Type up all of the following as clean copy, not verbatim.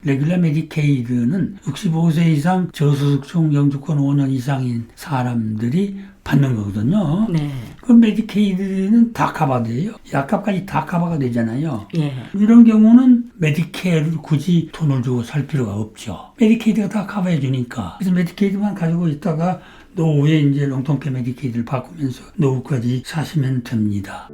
레귤러 메디케이드는 65세 이상 저소득층 영주권 5년 이상인 사람들이 받는 거거든요. 네. 그 메디케이드는 다 커버돼요. 약값까지 다 커버가 되잖아요. 예. 이런 경우는 메디케어를 굳이 돈을 주고 살 필요가 없죠. 메디케이드가 다 커버해 주니까. 그래서 메디케이드만 가지고 있다가 노후에 이제 롱텀케어 메디케이드를 바꾸면서 노후까지 사시면 됩니다.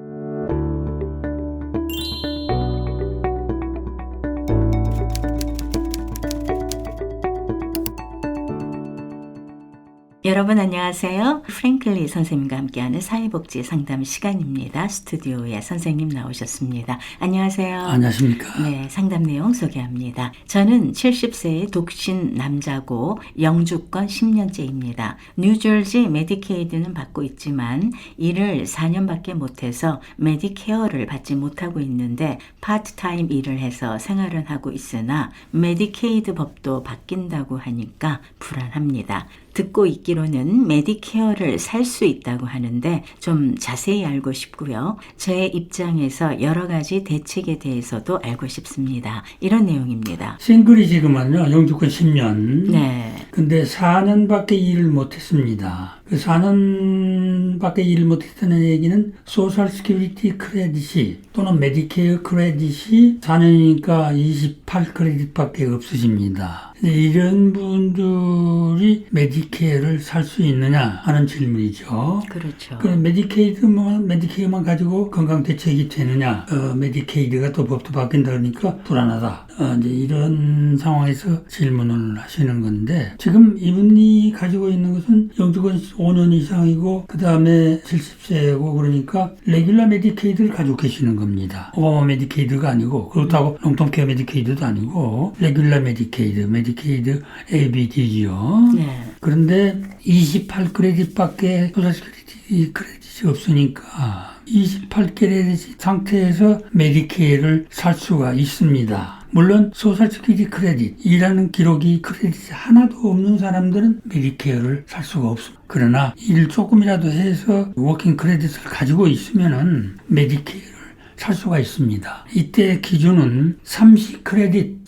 여러분 안녕하세요. 프랭클리 선생님과 함께하는 사회복지 상담 시간입니다. 스튜디오에 선생님 나오셨습니다. 안녕하세요. 안녕하십니까. 네, 상담 내용 소개합니다. 저는 70세의 독신 남자고 영주권 10년째입니다. 뉴저지 메디케이드는 받고 있지만 일을 4년밖에 못해서 메디케어를 받지 못하고 있는데 파트타임 일을 해서 생활은 하고 있으나 메디케이드 법도 바뀐다고 하니까 불안합니다. 듣고 있기로는 메디케어를 살 수 있다고 하는데 좀 자세히 알고 싶고요. 제 입장에서 여러 가지 대책에 대해서도 알고 싶습니다. 이런 내용입니다. 싱글이시구만요. 영주권 10년. 네. 근데 4년밖에 일을 못했습니다. 그 4년밖에 일을 못했다는 얘기는 소셜 시큐리티 크레딧이 또는 메디케어 크레딧이 4년이니까 28 크레딧밖에 없으십니다. 이런 분들이 메디케어를 살 수 있느냐 하는 질문이죠. 그렇죠. 그 메디케어만 가지고 건강 대책이 되느냐? 메디케이드가 또 법도 바뀐다 그러니까 불안하다. 이제 이런 상황에서 질문을 하시는 건데 지금 이분이 가지고 있는 것은 영주권 5년 이상이고 그 다음에 70세고 그러니까 레귤러 메디케이드를 가지고 계시는 겁니다. 오바마 메디케이드가 아니고 그렇다고 롱텀케어 메디케이드도 아니고 레귤러 메디케이드 ABD지요. 네. 그런데 28 크레딧밖에 소셜 시큐리티 크레딧이 없으니까 28 크레딧 상태에서 메디케어를 살 수가 있습니다. 물론 소셜 시큐리티 크레딧이라는 기록이 크레딧이 하나도 없는 사람들은 메디케어를 살 수가 없습니다. 그러나 일 조금이라도 해서 워킹 크레딧을 가지고 있으면은 메디케어를 살 수가 있습니다. 이때 기준은 30 크레딧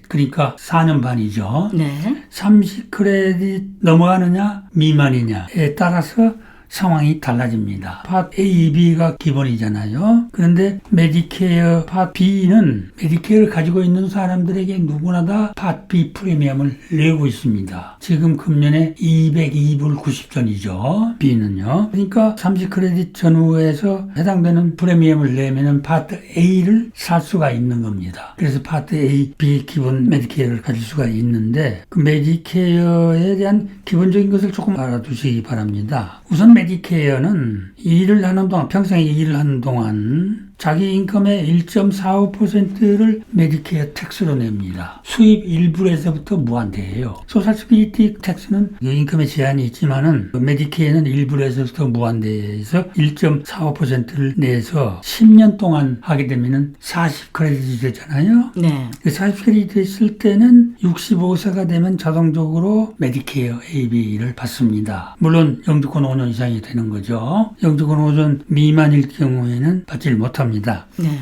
그러니까 4년 반이죠. 네. 30 크레딧 넘어가느냐 미만이냐에 따라서 상황이 달라집니다. 팟 A, B가 기본이잖아요. 그런데 메디케어 팟 B는 메디케어를 가지고 있는 사람들에게 누구나 다 팟 B 프리미엄을 내고 있습니다. 지금 금년에 202불 90전이죠. B는요. 그러니까 30 크레딧 전후에서 해당되는 프리미엄을 내면은 팟 A를 살 수가 있는 겁니다. 그래서 팟 A, B 기본 메디케어를 가질 수가 있는데 그 메디케어에 대한 기본적인 것을 조금 알아두시기 바랍니다. 우선 메디케어는 일을 하는 동안, 평생에 일을 하는 동안 자기 인컴의 1.45%를 메디케어 텍스로 냅니다. 수입 1불에서부터 무한대예요. 소셜 시큐리티 텍스는 인컴에 제한이 있지만은 메디케어는 1불에서부터 무한대에서 1.45%를 내서 10년 동안 하게 되면은 40 크레딧이 되잖아요. 네. 40 크레딧 있을 때는 65세가 되면 자동적으로 메디케어 AB를 받습니다. 물론 영주권 5년 이상이 되는 거죠. 영주권 5년 미만일 경우에는 받지를 못합니다. 네.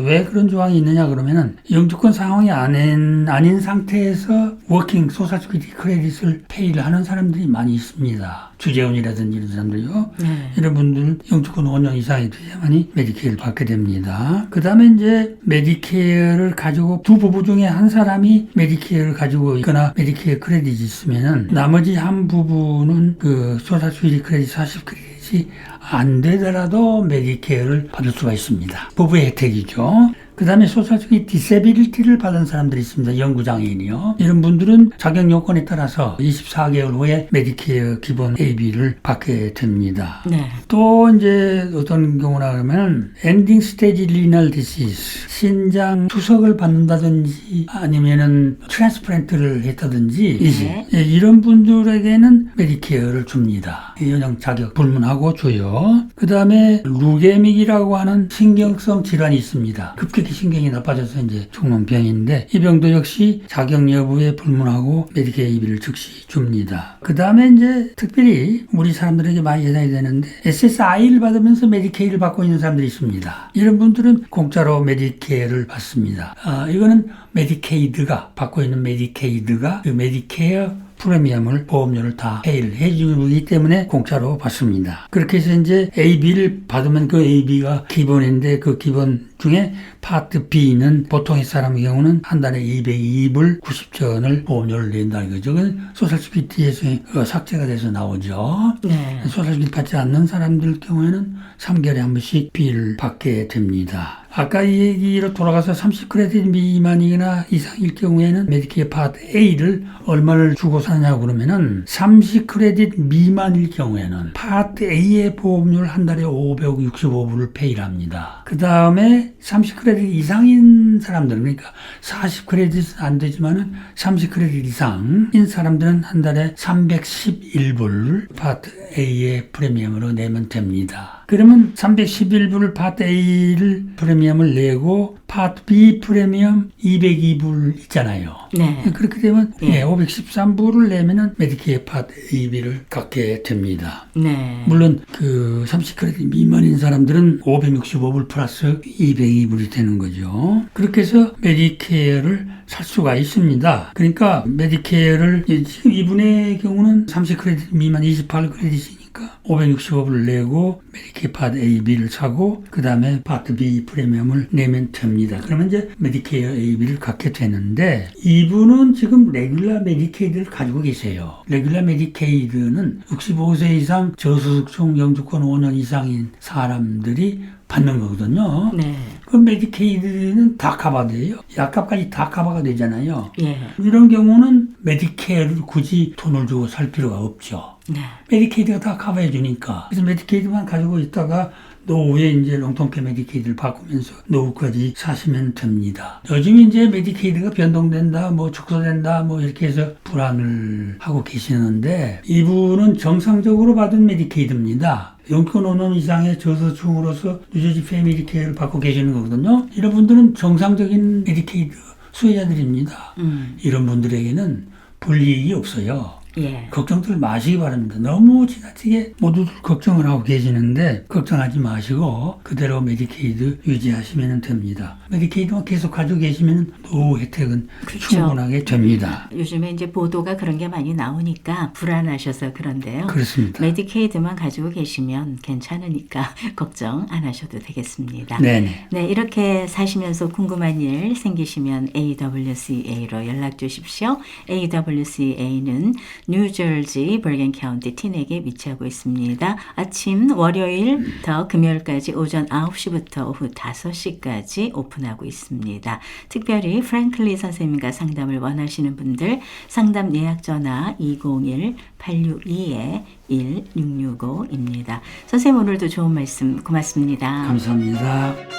왜 그런 조항이 있느냐 그러면은 영주권 상황이 아닌 상태에서 워킹 소셜 시큐리티 크레딧을 페이를 하는 사람들이 많이 있습니다. 주재원이라든지 이런 사람들요. 네. 이런 분들 영주권 5년 이상이 돼야만이 메디케어를 받게 됩니다. 그 다음에 이제 메디케어를 가지고 두 부부 중에 한 사람이 메디케어를 가지고 있거나 메디케어 크레딧이 있으면은 나머지 한 부부는 그 소셜 시큐리티 크레딧 40 크레딧이 안 되더라도 메디케어를 받을 수가 있습니다. 부부의 혜택이죠. 그 다음에 소셜 시큐리티 디세빌리티를 받은 사람들이 있습니다. 영구장애인이요. 이런 분들은 자격 요건에 따라서 24개월 후에 메디케어 기본 AB를 받게 됩니다. 네. 또 이제 어떤 경우나 그러면 엔딩 스테이지 리널 디시스 신장 투석을 받는다든지 아니면은 트랜스플란트를 했다든지 네. 이런 분들에게는 메디케어를 줍니다. 연령 자격 불문하고 줘요. 그 다음에 루게믹이라고 하는 신경성 질환이 있습니다. 급격히 이렇게 신경이 나빠져서 이제 죽는 병인데 이 병도 역시 자격 여부에 불문하고 메디케이비를 즉시 줍니다. 그 다음에 이제 특별히 우리 사람들에게 많이 해당이 되는데 SSI를 받으면서 메디케이를 받고 있는 사람들이 있습니다. 이런 분들은 공짜로 메디케이를 받습니다. 이거는 메디케이드가 받고 있는 메디케이드가 그 메디케어 프리미엄을 보험료를 다 페이를 해주기 때문에 공짜로 받습니다. 그렇게 해서 이제 AB를 받으면 그 AB가 기본인데 그 기본 중에 파트 B는 보통의 사람의 경우는 한 달에 202불 90전을 보험료를 낸다는 거죠. 그건 소셜시큐리티에서 삭제가 돼서 나오죠. 네. 소셜시큐리티 받지 않는 사람들 경우에는 3개월에 한 번씩 B를 받게 됩니다. 아까 이 얘기로 돌아가서 30크레딧 미만이나 이상일 경우에는 메디케어 파트 A를 얼마를 주고 사냐고 그러면은 30크레딧 미만일 경우에는 파트 A의 보험료를 한 달에 565불을 페이를 합니다. 그 다음에 30크레딧 이상인 사람들은 그러니까 40크레딧은 안 되지만은 30크레딧 이상인 사람들은 한 달에 311불 파트 A의 프리미엄으로 내면 됩니다. 그러면 311불 파트 A를 프리미엄을 내고 파트 B 프리미엄 202불 있잖아요. 네. 그렇게 되면 예. 513불을 내면은 메디케어 파트 AB를 갖게 됩니다. 네. 물론 그 30크레딧 미만인 사람들은 565불 플러스 202불이 되는 거죠. 그렇게 해서 메디케어를 살 수가 있습니다. 그러니까 메디케어를 지금 이분의 경우는 30크레딧 미만 28크레딧이니까 565불을 내고 메디케어 파트 A, B를 사고 그 다음에 파트 B 프리미엄을 내면 됩니다. 그러면 이제 메디케어 A, B를 갖게 되는데 이분은 지금 레귤러 메디케이드를 가지고 계세요. 레귤러 메디케이드는 65세 이상 저소득층 영주권 5년 이상인 사람들이 받는 거거든요. 네. 그 메디케이드는 다 커버돼요. 약값까지 다 커버가 되잖아요. 예. 이런 경우는 메디케어를 굳이 돈을 주고 살 필요가 없죠. 네. 메디케이드가 다 커버해 주니까. 그래서 메디케이드만 가지고 있다가 노후에 이제 롱통케 메디케이드를 바꾸면서 노후까지 사시면 됩니다. 요즘 이제 메디케이드가 변동된다, 뭐 축소된다, 뭐 이렇게 해서 불안을 하고 계시는데 이분은 정상적으로 받은 메디케이드입니다. 영권 5년 이상의 저소득층으로서 뉴저지 패밀리 케어를 받고 계시는 거거든요. 이런 분들은 정상적인 메디케이드 수혜자들입니다. 이런 분들에게는 불이익이 없어요. 예. 걱정들 마시기 바랍니다. 너무 지나치게 모두들 걱정을 하고 계시는데 걱정하지 마시고 그대로 메디케이드 유지하시면 됩니다. 메디케이드만 계속 가지고 계시면 노후 혜택은 그렇죠. 충분하게 됩니다. 요즘에 이제 보도가 그런 게 많이 나오니까 불안하셔서 그런데요. 그렇습니다. 메디케이드만 가지고 계시면 괜찮으니까 걱정 안 하셔도 되겠습니다. 네네. 네, 이렇게 사시면서 궁금한 일 생기시면 AWCA로 연락 주십시오. AWCA는 뉴저지 버건 카운티 티넥에 위치하고 있습니다. 아침 월요일부터 금요일까지 오전 9시부터 오후 5시까지 오픈하고 있습니다. 특별히 프랭클리 선생님과 상담을 원하시는 분들 상담 예약 전화 201-862-1665입니다. 선생님 오늘도 좋은 말씀 고맙습니다. 감사합니다.